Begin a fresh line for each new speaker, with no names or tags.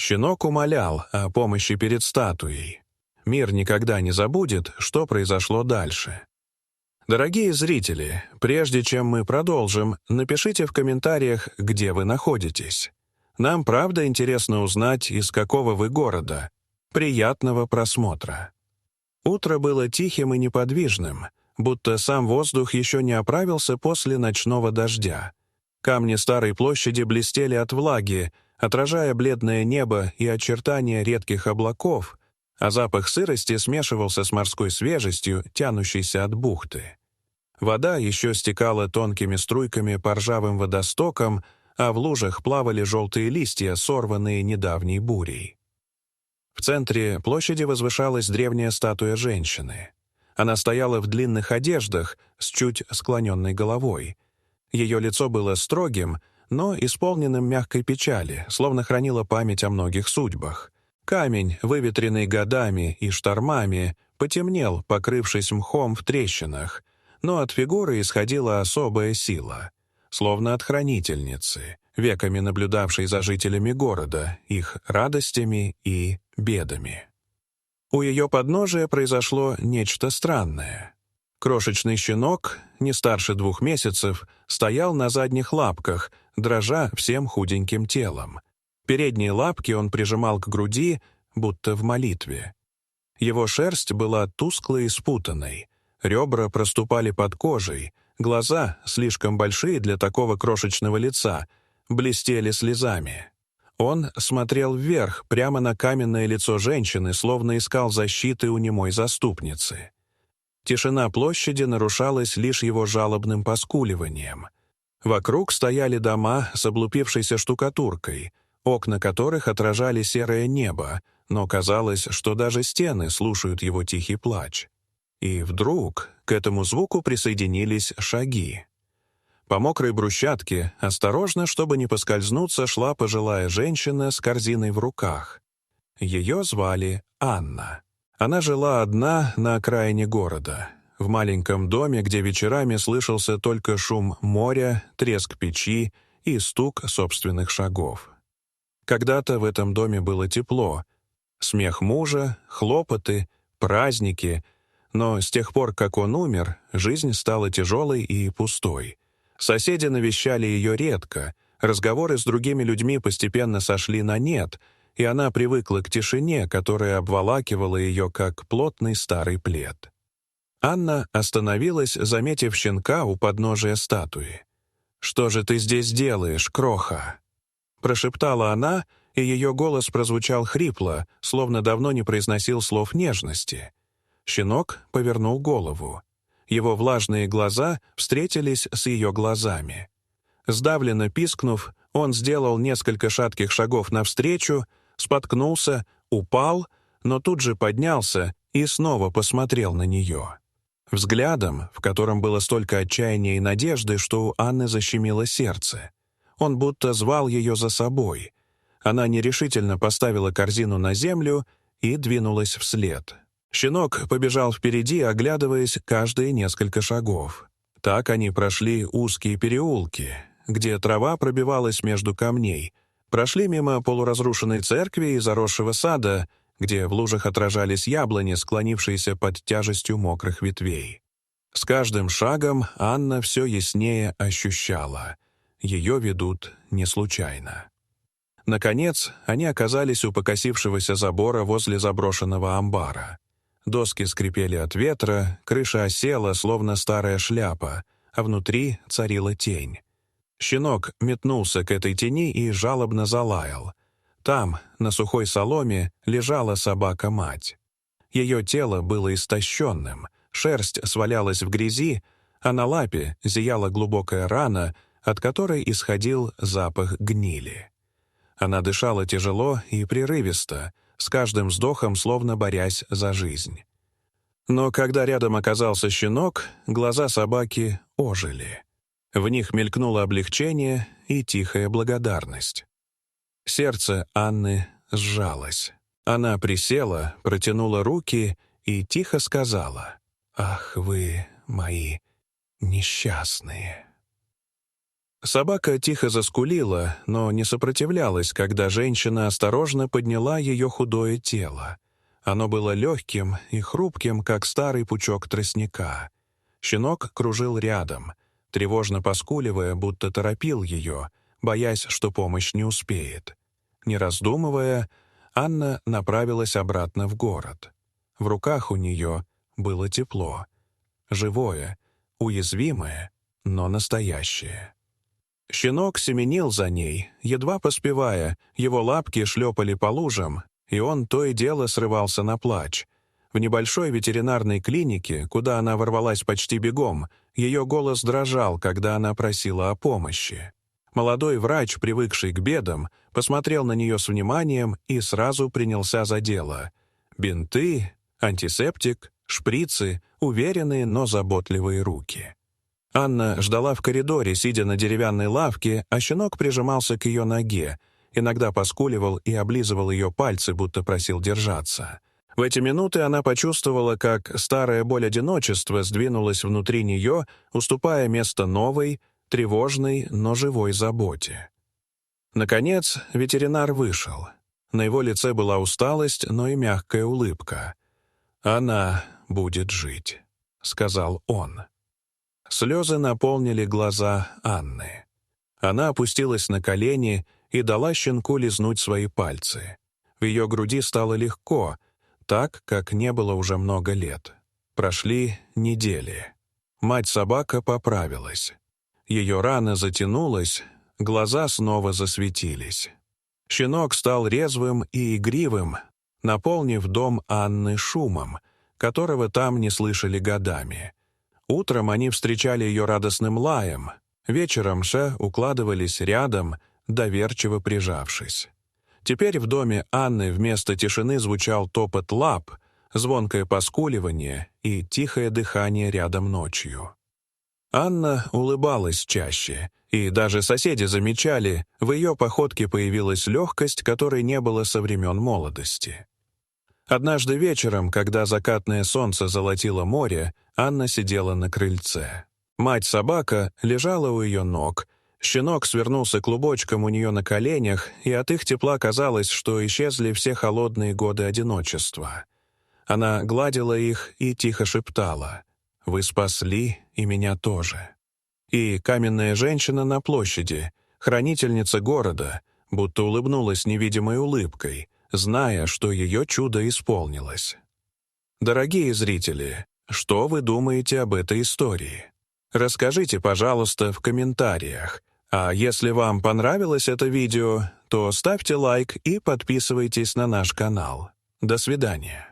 Щенок умолял о помощи перед статуей. Мир никогда не забудет, что произошло дальше. Дорогие зрители, прежде чем мы продолжим, напишите в комментариях, где вы находитесь. Нам правда интересно узнать, из какого вы города. Приятного просмотра. Утро было тихим и неподвижным, будто сам воздух еще не оправился после ночного дождя. Камни старой площади блестели от влаги, отражая бледное небо и очертания редких облаков, а запах сырости смешивался с морской свежестью, тянущейся от бухты. Вода еще стекала тонкими струйками по ржавым водостокам, а в лужах плавали желтые листья, сорванные недавней бурей. В центре площади возвышалась древняя статуя женщины. Она стояла в длинных одеждах с чуть склоненной головой. Ее лицо было строгим, но исполненным мягкой печали, словно хранило память о многих судьбах. Камень, выветренный годами и штормами, потемнел, покрывшись мхом в трещинах, но от фигуры исходила особая сила, словно от хранительницы, веками наблюдавшей за жителями города, их радостями и бедами. У ее подножия произошло нечто странное. Крошечный щенок, не старше 2 месяцев, стоял на задних лапках, дрожа всем худеньким телом. Передние лапки он прижимал к груди, будто в молитве. Его шерсть была тусклой и спутанной, ребра проступали под кожей, глаза, слишком большие для такого крошечного лица, блестели слезами. Он смотрел вверх, прямо на каменное лицо женщины, словно искал защиты у немой заступницы. Тишина площади нарушалась лишь его жалобным поскуливанием. Вокруг стояли дома с облупившейся штукатуркой, окна которых отражали серое небо, но казалось, что даже стены слушают его тихий плач. И вдруг к этому звуку присоединились шаги. По мокрой брусчатке, осторожно, чтобы не поскользнуться, шла пожилая женщина с корзиной в руках. Ее звали Анна. Она жила одна на окраине города, в маленьком доме, где вечерами слышался только шум моря, треск печи и стук собственных шагов. Когда-то в этом доме было тепло. Смех мужа, хлопоты, праздники. Но с тех пор, как он умер, жизнь стала тяжелой и пустой. Соседи навещали ее редко, разговоры с другими людьми постепенно сошли на нет, и она привыкла к тишине, которая обволакивала ее, как плотный старый плед. Анна остановилась, заметив щенка у подножия статуи. «Что же ты здесь делаешь, кроха?» Прошептала она, и ее голос прозвучал хрипло, словно давно не произносил слов нежности. Щенок повернул голову. Его влажные глаза встретились с ее глазами. Сдавленно пискнув, он сделал несколько шатких шагов навстречу, споткнулся, упал, но тут же поднялся и снова посмотрел на нее. Взглядом, в котором было столько отчаяния и надежды, что у Анны защемило сердце. Он будто звал ее за собой. Она нерешительно поставила корзину на землю и двинулась вслед. Щенок побежал впереди, оглядываясь каждые несколько шагов. Так они прошли узкие переулки, где трава пробивалась между камней, прошли мимо полуразрушенной церкви и заросшего сада, где в лужах отражались яблони, склонившиеся под тяжестью мокрых ветвей. С каждым шагом Анна все яснее ощущала — ее ведут не случайно. Наконец, они оказались у покосившегося забора возле заброшенного амбара. Доски скрипели от ветра, крыша осела, словно старая шляпа, а внутри царила тень. Щенок метнулся к этой тени и жалобно залаял. Там, на сухой соломе, лежала собака-мать. Ее тело было истощенным, шерсть свалялась в грязи, а на лапе зияла глубокая рана, от которой исходил запах гнили. Она дышала тяжело и прерывисто, с каждым вздохом словно борясь за жизнь. Но когда рядом оказался щенок, глаза собаки ожили. В них мелькнуло облегчение и тихая благодарность. Сердце Анны сжалось. Она присела, протянула руки и тихо сказала: «Ах, вы мои несчастные». Собака тихо заскулила, но не сопротивлялась, когда женщина осторожно подняла ее худое тело. Оно было легким и хрупким, как старый пучок тростника. Щенок кружил рядом, тревожно поскуливая, будто торопил ее, боясь, что помощь не успеет. Не раздумывая, Анна направилась обратно в город. В руках у нее было тепло. Живое, уязвимое, но настоящее. Щенок семенил за ней, едва поспевая, его лапки шлепали по лужам, и он то и дело срывался на плач. В небольшой ветеринарной клинике, куда она ворвалась почти бегом, ее голос дрожал, когда она просила о помощи. Молодой врач, привыкший к бедам, посмотрел на нее с вниманием и сразу принялся за дело. Бинты, антисептик, шприцы, уверенные, но заботливые руки. Анна ждала в коридоре, сидя на деревянной лавке, а щенок прижимался к ее ноге, иногда поскуливал и облизывал ее пальцы, будто просил держаться. В эти минуты она почувствовала, как старая боль одиночества сдвинулась внутри нее, уступая место новой, тревожной, но живой заботе. Наконец, ветеринар вышел. На его лице была усталость, но и мягкая улыбка. «Она будет жить», — сказал он. Слезы наполнили глаза Анны. Она опустилась на колени и дала щенку лизнуть свои пальцы. В ее груди стало легко, так, как не было уже много лет. Прошли недели. Мать-собака поправилась. Ее рана затянулась, глаза снова засветились. Щенок стал резвым и игривым, наполнив дом Анны шумом, которого там не слышали годами. Утром они встречали ее радостным лаем, вечером же укладывались рядом, доверчиво прижавшись. Теперь в доме Анны вместо тишины звучал топот лап, звонкое поскуливание и тихое дыхание рядом ночью. Анна улыбалась чаще, и даже соседи замечали, в ее походке появилась легкость, которой не было со времен молодости. Однажды вечером, когда закатное солнце золотило море, Анна сидела на крыльце. Мать-собака лежала у ее ног, щенок свернулся клубочком у нее на коленях, и от их тепла казалось, что исчезли все холодные годы одиночества. Она гладила их и тихо шептала: «Вы спасли, и меня тоже». И каменная женщина на площади, хранительница города, будто улыбнулась невидимой улыбкой, зная, что ее чудо исполнилось. Дорогие зрители, что вы думаете об этой истории? Расскажите, пожалуйста, в комментариях. А если вам понравилось это видео, то ставьте лайк и подписывайтесь на наш канал. До свидания.